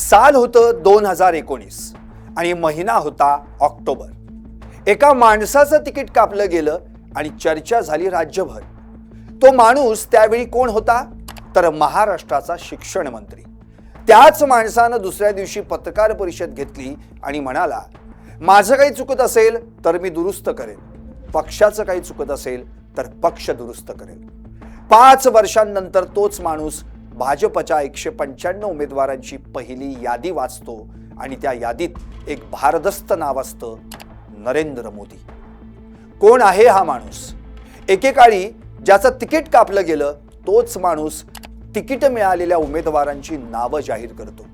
साल होतं 2019 आणि महिना होता ऑक्टोबर। एका माणसाचं तिकीट कापलं गेलं आणि चर्चा झाली राज्यभर। तो माणूस त्यावेळी कोण होता तर महाराष्ट्राचा शिक्षण मंत्री। त्याच माणसानं दुसऱ्या दिवशी पत्रकार परिषद घेतली आणि म्हणाला, माझं काही चुकत असेल तर मी दुरुस्त करेन, पक्षाचं काही चुकत असेल तर पक्ष दुरुस्त करेल। 5 वर्षांनंतर तोच माणूस भाजपच्या 195 उमेदवारांची पहिली यादी वाचतो आणि त्या यादीत एक भारदस्त नाव असतं, नरेंद्र मोदी। कोण आहे हा माणूस? एकेकाळी ज्याचं तिकीट कापलं गेलं तोच माणूस तिकीट मिळालेल्या उमेदवारांची नावं जाहीर करतो।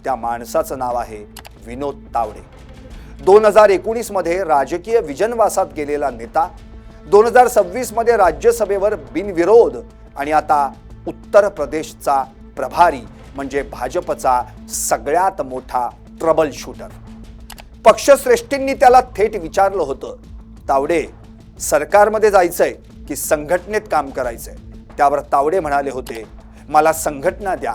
त्या माणसाचं नाव आहे विनोद तावडे। 2019 मध्ये राजकीय विजनवासात गेलेला नेता, 2026 मध्ये राज्यसभेवर बिनविरोध आणि आता उत्तर प्रदेशचा प्रभारी म्हणजे भाजपचा सगळ्यात मोठा ट्रबल शूटर। पक्षश्रेष्ठींनी त्याला थेट विचारलं होतं, तावडे सरकारमध्ये जायचंय की संघटनेत काम करायचंय? त्यावर तावडे म्हणाले होते, मला संघटना द्या।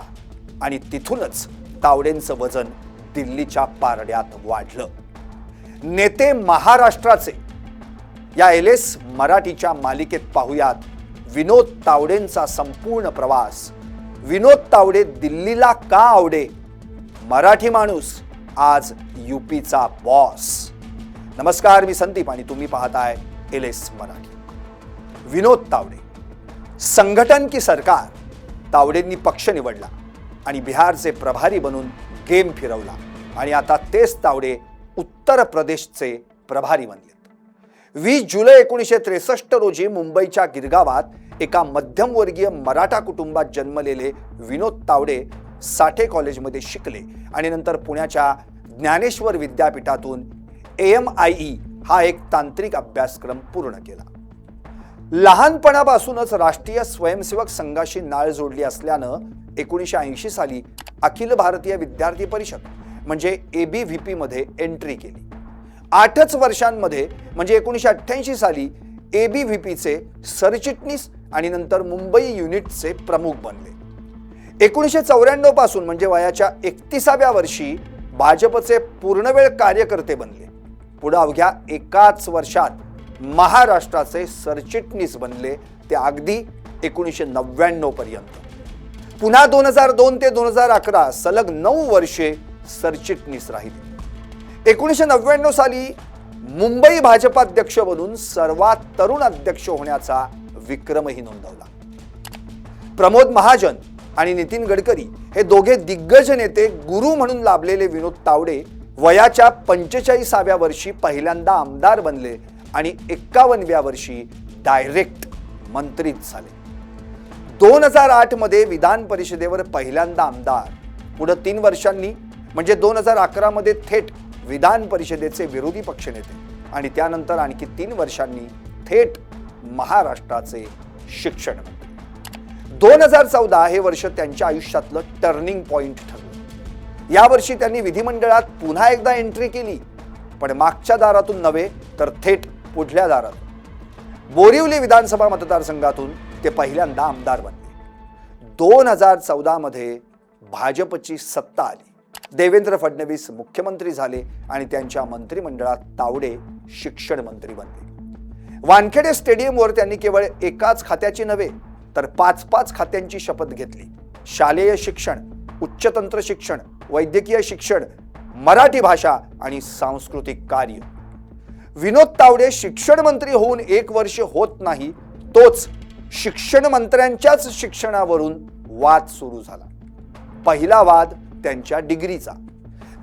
आणि तिथूनच तावडेंचं वजन दिल्लीच्या पारड्यात वाढलं। नेते महाराष्ट्राचे या LS मराठीच्या मालिकेत पाहूयात विनोद तावडेंचा संपूर्ण प्रवास। विनोद तावडे दिल्लीला का आवडे? मराठी माणूस आज UPचा बॉस। नमस्कार, मी संदीप आणि तुम्ही पाहताय LS मराठी। विनोद तावडे, संघटन की सरकार? तावडेंनी पक्ष निवडला आणि बिहारचे प्रभारी बनून गेम फिरवला आणि आता तेच तावडे उत्तर प्रदेशचे प्रभारी बनलेत। 20 जुलै 1963 रोजी मुंबईच्या गिरगावात एका मध्यमवर्गीय मराठा कुटुंबात जन्मलेले विनोद तावडे साठे कॉलेजमध्ये शिकले आणि नंतर पुण्याच्या ज्ञानेश्वर विद्यापीठातून AMIE हा एक तांत्रिक अभ्यासक्रम पूर्ण केला। लहानपणापासूनच राष्ट्रीय स्वयंसेवक संघाशी नाळ जोडली असल्यानं 1980 साली अखिल भारतीय विद्यार्थी परिषद म्हणजे ABVP मध्ये एंट्री केली। 8च वर्षांमध्ये म्हणजे 1988 साली ABVPचे सरचिटणीस आणि नंतर मुंबई युनिटचे प्रमुख बनले। 1994 पासून म्हणजे वयाच्या 31व्या वर्षी भाजपचे पूर्णवेळ कार्यकर्ते बनले। पुढे अवघ्या एकाच वर्षात महाराष्ट्राचे सरचिटणीस बनले, ते अगदी 1999 पर्यंत। पुन्हा 2002 ते 2011 सलग 9 वर्षे सरचिटणीस राहिले। 1999 साली मुंबई भाजपाध्यक्ष बनून सर्वात तरुण अध्यक्ष होण्याचा विक्रमही नोंदवला। प्रमोद महाजन आणि नितीन गडकरी हे दोघे दिग्गज नेते गुरु म्हणून लाभलेले विनोद तावडे वयाच्या 45व्या वर्षी पहिल्यांदा आमदार बनले आणि 51व्या वर्षी डायरेक्ट मंत्रीच झाले। 2008 मध्ये विधान परिषदेवर पहिल्यांदा आमदार, पुढे 3 वर्षांनी म्हणजे 2011 मध्ये थेट विधान परिषदेचे विरोधी पक्षनेते आणि त्यानंतर आणखी 3 वर्षांनी थेट महाराष्ट्राचे शिक्षण मंत्री। 2014 हे वर्ष त्यांच्या आयुष्यातलं टर्निंग पॉइंट ठरलं। या वर्षी त्यांनी विधिमंडळात पुन्हा एकदा एंट्री केली, पण मागच्या दारातून नव्हे तर थेट पुढल्या दारातून। बोरिवली विधानसभा मतदारसंघातून ते पहिल्यांदा आमदार बनले। 2014 मध्ये भाजपची सत्ता आली, देवेंद्र फडणवीस मुख्यमंत्री झाले आणि त्यांच्या मंत्रिमंडळात तावडे शिक्षण मंत्री बनले। वानखेडे स्टेडियमवर त्यांनी केवळ एकाच खात्याची नव्हे तर 5-5 खात्यांची शपथ घेतली। शालेय शिक्षण, उच्चतंत्र शिक्षण, वैद्यकीय शिक्षण, मराठी भाषा आणि सांस्कृतिक कार्य। विनोद तावडे शिक्षण मंत्री होऊन 1 वर्ष होत नाही, तोच शिक्षण मंत्र्यांच्याच शिक्षणावरून वाद सुरू झाला। पहिला वाद त्यांच्या डिग्रीचा।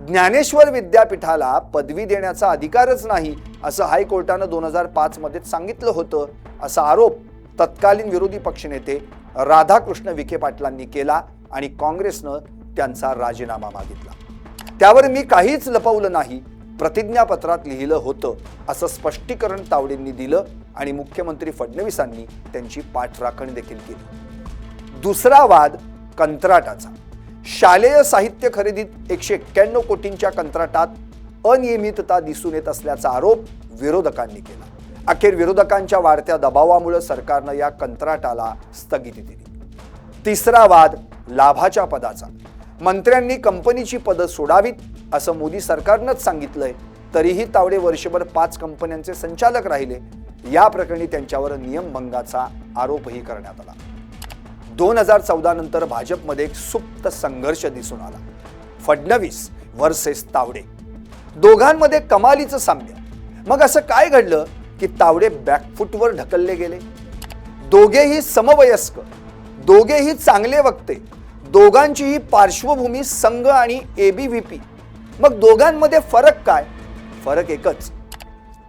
ज्ञानेश्वर विद्यापीठाला पदवी देण्याचा अधिकारच नाही असं हायकोर्टानं 2005 मध्ये सांगितलं होतं, असा आरोप तत्कालीन विरोधी पक्षनेते राधाकृष्ण विखे पाटलांनी केला आणि काँग्रेसनं त्यांचा राजीनामा मागितला। त्यावर मी काहीच लपवलं नाही, प्रतिज्ञापत्रात लिहिलं होतं असं स्पष्टीकरण तावडेंनी दिलं आणि मुख्यमंत्री फडणवीसांनी त्यांची पाठराखण देखील केली। दुसरा वाद कंत्राटाचा। शालेय साहित्य खरेदीत 191 कोटींच्या कंत्राटात अनियमितता दिसून येत असल्याचा आरोप विरोधकांनी केला। अखेर विरोधकांच्या वाढत्या दबावामुळे सरकारनं या कंत्राटाला स्थगिती दिली। तिसरा वाद लाभाच्या पदाचा। मंत्र्यांनी कंपनीची पदं सोडावीत असं मोदी सरकारनंच सांगितलंय, तरीही तावडे वर्षभर 5 कंपन्यांचे संचालक राहिले. या प्रकरणी त्यांच्यावर नियमभंगाचा आरोपही करण्यात आला. 2014 नंतर भाजपमध्ये एक सुप्त संघर्ष दिसून आला. फडणवीस वर्सेस तावडे, दोघांमध्ये कमालीचं साम्य. मग असं काय घडलं की तावडे बॅकफुटवर ढकलले गेले? दोघेही समवयस्क, दोघेही चांगले वक्ते, दोघांचीही पार्श्वभूमी संघ आणि एबीव्हीपी. मग दोघांमध्ये फरक काय? फरक एकच,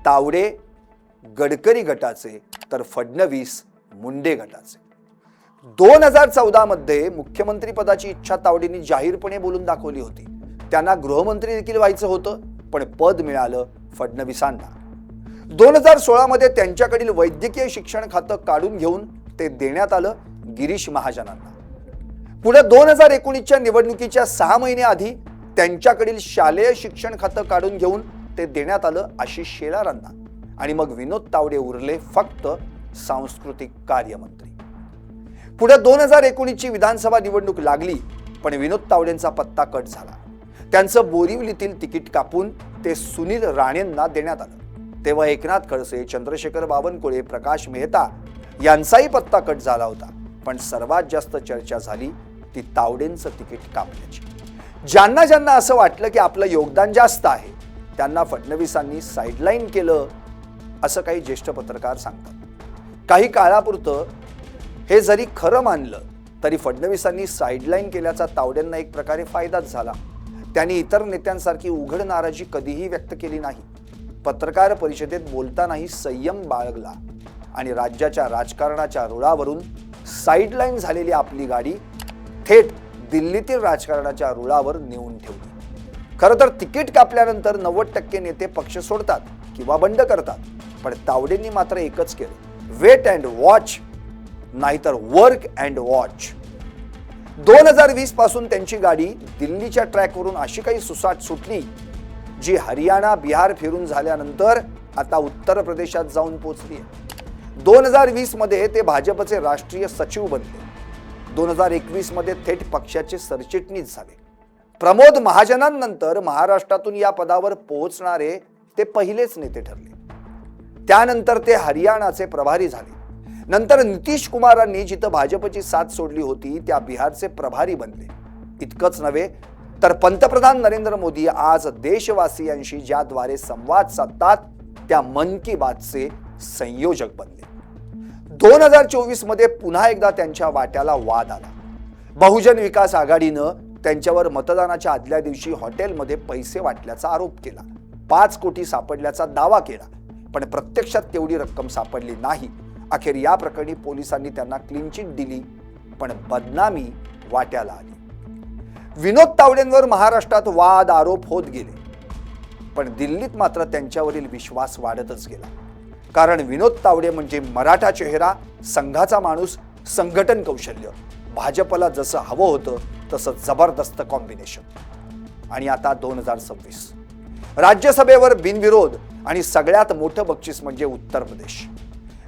तावडे गडकरी गटाचे तर फडणवीस मुंडे गटाचे. 2014 मध्ये मुख्यमंत्री पदाची इच्छा तावडेंनी जाहीरपणे बोलून दाखवली होती. त्यांना गृहमंत्री देखील व्हायचं होतं, पण पद मिळालं फडणवीसांना. 2016 मध्ये त्यांच्याकडील वैद्यकीय शिक्षण खातं काढून घेऊन ते देण्यात आलं गिरीश महाजनांना. पुढे 2019च्या निवडणुकीच्या 6 महिने आधी त्यांच्याकडील शालेय शिक्षण खातं काढून घेऊन ते देण्यात आलं आशिष शेलारांना. आणि मग विनोद तावडे उरले फक्त सांस्कृतिक कार्यमंत्री. पुढे 2019ची विधानसभा निवडणूक लागली, पण विनोद तावडेंचा पत्ता कट झाला. त्यांचं बोरिवलीतील तिकीट कापून ते सुनील राणेंना देण्यात आलं. तेव्हा एकनाथ खडसे, चंद्रशेखर बावनकुळे, प्रकाश मेहता यांचाही पत्ता कट झाला होता. पण सर्वात जास्त चर्चा झाली ती तावडेंचं तिकीट कापण्याची. ज्यांना ज्यांना असं वाटलं की आपलं योगदान जास्त आहे, त्यांना फडणवीसांनी साईडलाईन केलं असं काही ज्येष्ठ पत्रकार सांगतात. काही काळापुरतं हे जरी खरं मानलं तरी फडणवीसांनी साईडलाईन केल्याचा तावडेंना एक प्रकारे फायदाच झाला. त्यांनी इतर नेत्यांसारखी उघड नाराजी कधीही व्यक्त केली नाही. पत्रकार परिषदेत बोलतानाही संयम बाळगला आणि राज्याच्या राजकारणाच्या रुळावरून साईडलाईन झालेली आपली गाडी थेट दिल्लीतील राजकारणाच्या रुळावर नेऊन ठेवली. खरं तर तिकीट कापल्यानंतर 90% नेते पक्ष सोडतात किंवा बंड करतात, पण तावडेंनी मात्र एकच केलं, वेट अँड वॉच, नाहीतर वर्क अँड वॉच. 2020 पासून त्यांची गाडी दिल्लीच्या ट्रॅकवरून अशी काही सुसाट सुटली जी हरियाणा बिहार फिरून झाल्यानंतर आता उत्तर प्रदेशात जाऊन पोहोचली. 2020 मध्ये ते भाजपचे राष्ट्रीय सचिव बनले. 2021 मध्ये थेट पक्षाचे सरचिटणीस झाले. प्रमोद महाजनांनंतर महाराष्ट्रातून या पदावर पोहोचणारे ते पहिलेच नेते ठरले. त्यानंतर ते हरियाणाचे प्रभारी झाले. नंतर नितीश कुमारांनी जिथं भाजपची साथ सोडली होती त्या बिहारचे प्रभारी बनले. इतकंच नव्हे तर पंतप्रधान नरेंद्र मोदी आज देशवासियांशी ज्याद्वारे संवाद साधतात त्या मन की बातचे संयोजक बनले. 2024 मध्ये पुन्हा एकदा त्यांच्या वाट्याला वाद आला. बहुजन विकास आघाडीनं त्यांच्यावर मतदानाच्या आदल्या दिवशी हॉटेलमध्ये पैसे वाटल्याचा आरोप केला. 5 कोटी सापडल्याचा दावा केला, पण प्रत्यक्षात तेवढी रक्कम सापडली नाही. अखेर या प्रकरणी पोलिसांनी त्यांना क्लीन चिट दिली, पण बदनामी वाट्याला आली. विनोद तावडेंवर महाराष्ट्रात वाद आरोप होत गेले, पण दिल्लीत मात्र त्यांच्यावरील विश्वास वाढतच गेला. कारण विनोद तावडे म्हणजे मराठा चेहरा, संघाचा माणूस, संघटन कौशल्य, भाजपला जसं हवं होतं तसं जबरदस्त कॉम्बिनेशन. आणि आता 2026 राज्यसभेवर बिनविरोध आणि सगळ्यात मोठं बक्षीस म्हणजे उत्तर प्रदेश.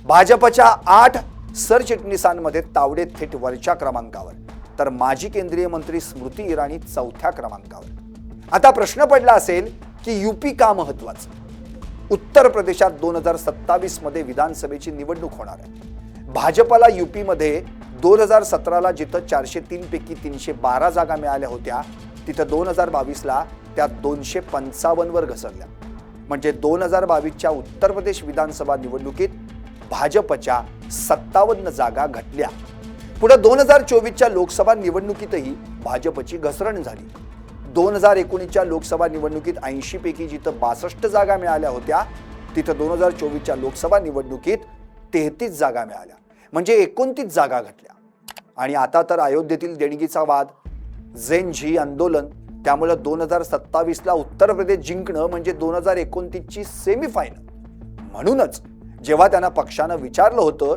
भाजपच्या 8 सरचिटणीसांमध्ये तावडे थेट वरच्या क्रमांकावर, तर माजी केंद्रीय मंत्री स्मृती इराणी 4थ्या क्रमांकावर. आता प्रश्न पडला असेल की यूपी का महत्वाचं? उत्तर प्रदेशात 2027 मध्ये विधानसभेची निवडणूक होणार आहे. भाजपला यूपी मध्ये 2017ला जिथं 403 पैकी 312 जागा मिळाल्या होत्या, तिथं 2022ला त्या 255 वर घसरल्या. म्हणजे 2022च्या उत्तर प्रदेश विधानसभा निवडणुकीत भाजपच्या 57 जागा घटल्या. पुढे 2024च्या लोकसभा निवडणुकीतही भाजपची घसरण झाली. 2019च्या लोकसभा निवडणुकीत 80 पैकी जिथं 62 जागा मिळाल्या होत्या, तिथं 2024च्या लोकसभा निवडणुकीत 33 जागा मिळाल्या. म्हणजे 29 जागा घटल्या. आणि आता तर अयोध्येतील देणगीचा वाद, झेन झी आंदोलन, त्यामुळे 2027ला उत्तर प्रदेश जिंकणं म्हणजे 2029ची सेमीफायनल. म्हणूनच जेव्हा त्यांना पक्षानं विचारलं होतं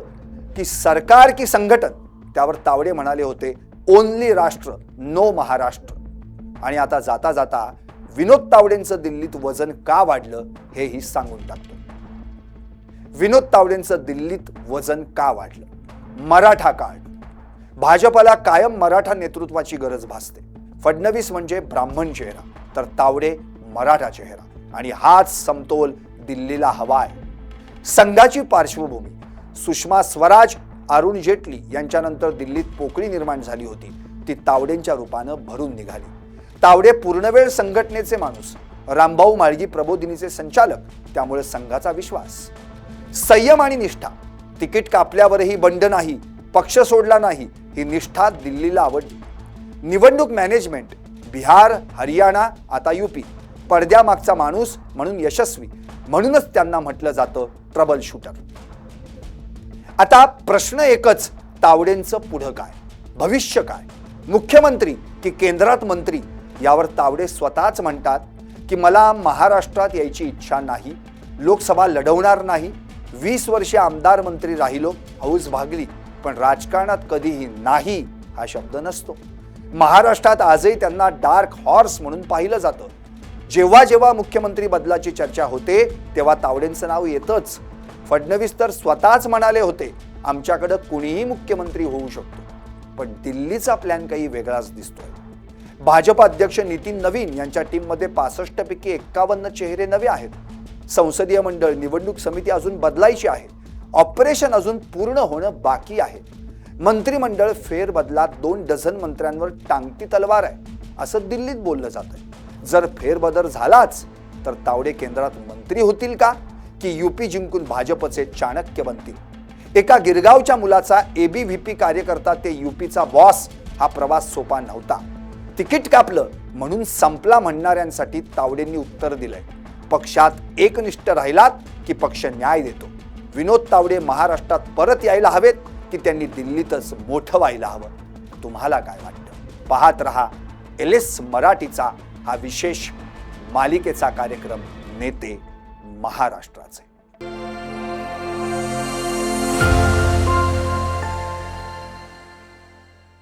की सरकार की संघटन, त्यावर तावडे म्हणाले होते ओनली राष्ट्र, नो महाराष्ट्र. आणि आता जाता जाता विनोद तावडेंचं दिल्लीत वजन का वाढलं हेही सांगून टाकतो. विनोद तावडेंचं दिल्लीत वजन का वाढलं? मराठा कार्ड. भाजपला कायम मराठा नेतृत्वाची गरज भासते. फडणवीस म्हणजे ब्राह्मण चेहरा तर तावडे मराठा चेहरा आणि हाच समतोल दिल्लीला हवाय. संघाची पार्श्वभूमी सुषमा स्वराज, अरुण जेटली यांच्यानंतर दिल्लीत पोकळी निर्माण झाली होती ती तावडेंच्या रूपानं भरून निघाली. तावडे पूर्णवेळ संघटनेचे माणूस, रामभाऊ म्हाळगी प्रबोधिनीचे संचालक, त्यामुळे संघाचा विश्वास. संयम आणि निष्ठा. तिकीट कापल्यावरही बंड नाही, पक्ष सोडला नाही, ही निष्ठा दिल्लीला आवडली. निवडणूक मॅनेजमेंट बिहार, हरियाणा, आता यूपी. पडद्यामागचा माणूस म्हणून यशस्वी, म्हणूनच त्यांना म्हटलं जातं ट्रबल शूटर. आता प्रश्न एकच, तावडेंचं पुढं काय, भविष्य काय, मुख्यमंत्री की केंद्रात मंत्री? यावर तावडे स्वतःच म्हणतात की मला महाराष्ट्रात यायची इच्छा नाही, लोकसभा लढवणार नाही, 20 वर्षे आमदार मंत्री राहिलो, हौस भागली, पण राजकारणात कधीही नाही हा शब्द नसतो. महाराष्ट्रात आजही त्यांना डार्क हॉर्स म्हणून पाहिलं जातं. जेव्हा जेव्हा मुख्यमंत्री बदलाची चर्चा होते तेव्हा तावडेंचं नाव येतच. फडणवीस तर स्वतःच म्हणाले होते आमच्याकडे कुणीही मुख्यमंत्री होऊ शकतो, पण दिल्लीचा प्लॅन काही वेगळाच दिसतोय. भाजप अध्यक्ष नितीन नवीन यांच्या टीममध्ये 65 पैकी 51 चेहरे नवे आहेत. संसदीय मंडळ, निवडणूक समिती अजून बदलायची आहे. ऑपरेशन अजून पूर्ण होणं बाकी आहे. मंत्रिमंडळ फेरबदलात 2 डझन मंत्र्यांवर टांगती तलवार आहे असं दिल्लीत बोललं जातंय. जर फेरबदल झालाच तर तावडे केंद्रात मंत्री होतील का, की यूपी जिंकून भाजपचे चाणक्य बनतील? एका गिरगावच्या मुलाचा ABVP कार्यकर्ता ते यूपीचा बॉस, हा प्रवास सोपा नव्हता. तिकीट कापलं म्हणून संपला म्हणणाऱ्यांसाठी तावडेंनी उत्तर दिलंय, पक्षात एकनिष्ठ राहिलात की पक्ष न्याय देतो. विनोद तावडे महाराष्ट्रात परत यायला हवेत की त्यांनी दिल्लीतच मोठं व्हायला हवं? तुम्हाला काय वाटतं? पाहत रहा LS मराठीचा हा विशेष मालिकेचा कार्यक्रम नेते महाराष्ट्राचे.